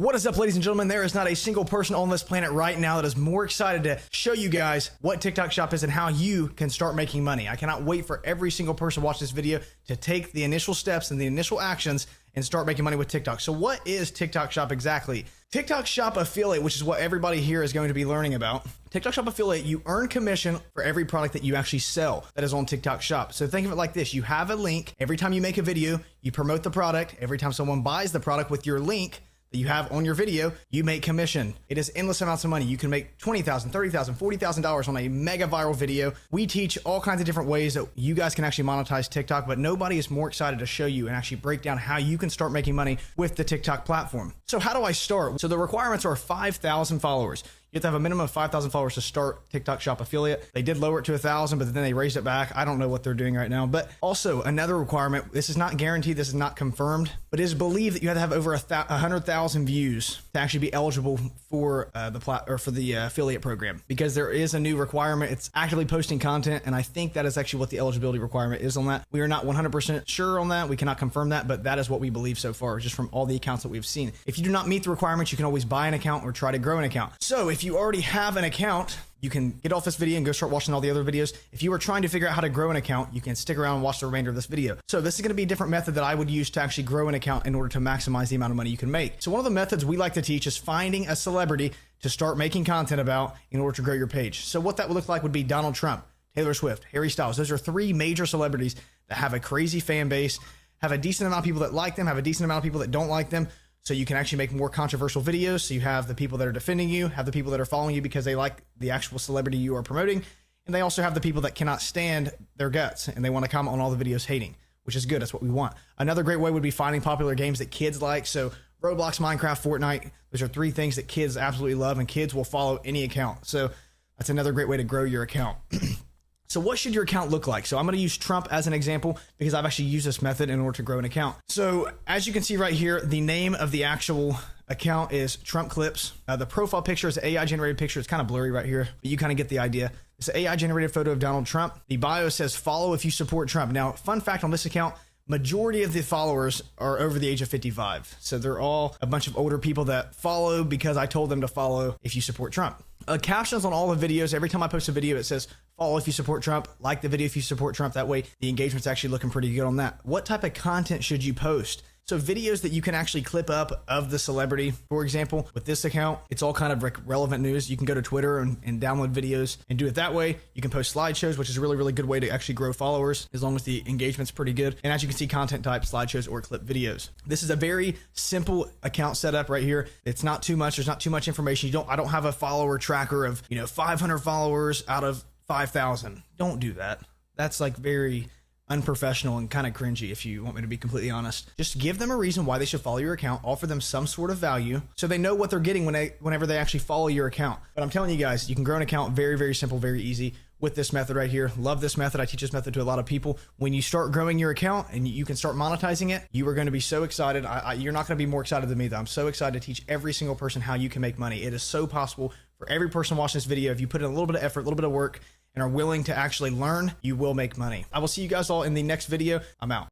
What is up, ladies and gentlemen? There is not a single person on this planet right now that is more excited to show you guys what TikTok Shop is and how you can start making money. I cannot wait for every single person to watch this video to take the initial steps and the initial actions and start making money with TikTok. So what is TikTok Shop exactly? TikTok Shop Affiliate, which is what everybody here is going to be learning about. TikTok Shop Affiliate, you earn commission for every product that you actually sell that is on TikTok Shop. So think of it like this. You have a link. Every time you make a video, you promote the product. Every time someone buys the product with your link that you have on your video, you make commission. It is endless amounts of money. You can make $20,000, $30,000, $40,000 on a mega viral video. We teach all kinds of different ways that you guys can actually monetize TikTok, but nobody is more excited to show you and actually break down how you can start making money with the TikTok platform. So how do I start? So the requirements are 5,000 followers. You have to have a minimum of 5,000 followers to start TikTok Shop Affiliate. They did lower it to 1,000, but then they raised it back. I don't know what they're doing right now. But also another requirement, this is not guaranteed, this is not confirmed, but it is believed that you have to have over 100,000 views to actually be eligible for the affiliate program, because there is a new requirement. It's actively posting content, and I think that is actually what the eligibility requirement is on that. We are not 100% sure on that. We cannot confirm that, but that is what we believe so far, just from all the accounts that we've seen. If you do not meet the requirements, you can always buy an account or try to grow an account. So if you already have an account, you can get off this video and go start watching all the other videos. If you are trying to figure out how to grow an account, you can stick around and watch the remainder of this video. So this is going to be a different method that I would use to actually grow an account in order to maximize the amount of money you can make. So one of the methods we like to teach is finding a celebrity to start making content about in order to grow your page. So what that would look like would be Donald Trump, Taylor Swift, Harry Styles. Those are three major celebrities that have a crazy fan base, have a decent amount of people that like them, have a decent amount of people that don't like them. So you can actually make more controversial videos. So you have the people that are defending you, have the people that are following you because they like the actual celebrity you are promoting. And they also have the people that cannot stand their guts and they want to comment on all the videos hating, which is good. That's what we want. Another great way would be finding popular games that kids like. So Roblox, Minecraft, Fortnite, those are three things that kids absolutely love and kids will follow any account. So that's another great way to grow your account. So what should your account look like? So I'm going to use Trump as an example because I've actually used this method in order to grow an account. So as you can see right here, the name of the actual account is Trump Clips. The profile picture is an AI generated picture. It's kind of blurry right here, but you kind of get the idea. It's an AI generated photo of Donald Trump. The bio says follow if you support Trump. Now, fun fact on this account, majority of the followers are over the age of 55. So they're all a bunch of older people that follow because I told them to follow if you support Trump. Captions on all the videos. Every time I post a video, it says follow if you support Trump, like the video if you support Trump. That way the engagement's actually looking pretty good on that. What type of content should you post? So videos that you can actually clip up of the celebrity. For example, with this account, it's all kind of relevant news. You can go to Twitter and download videos and do it that way. You can post slideshows, which is a really, really good way to actually grow followers as long as the engagement's pretty good. And as you can see, content type, slideshows or clip videos. This is a very simple account setup right here. It's not too much. There's not too much information. I don't have a follower tracker of, 500 followers out of 5,000. Don't do that. That's like very unprofessional and kind of cringy, if you want me to be completely honest. Just give them a reason why they should follow your account, offer them some sort of value so they know what they're getting whenever they actually follow your account. But I'm telling you guys, you can grow an account very, very simple, very easy with this method right here. Love this method. I teach this method to a lot of people. When you start growing your account and you can start monetizing it, you are going to be so excited. You're not going to be more excited than me, though. I'm so excited to teach every single person how you can make money. It is so possible for every person watching this video. If you put in a little bit of effort, a little bit of work, and are willing to actually learn, you will make money. I will see you guys all in the next video. I'm out.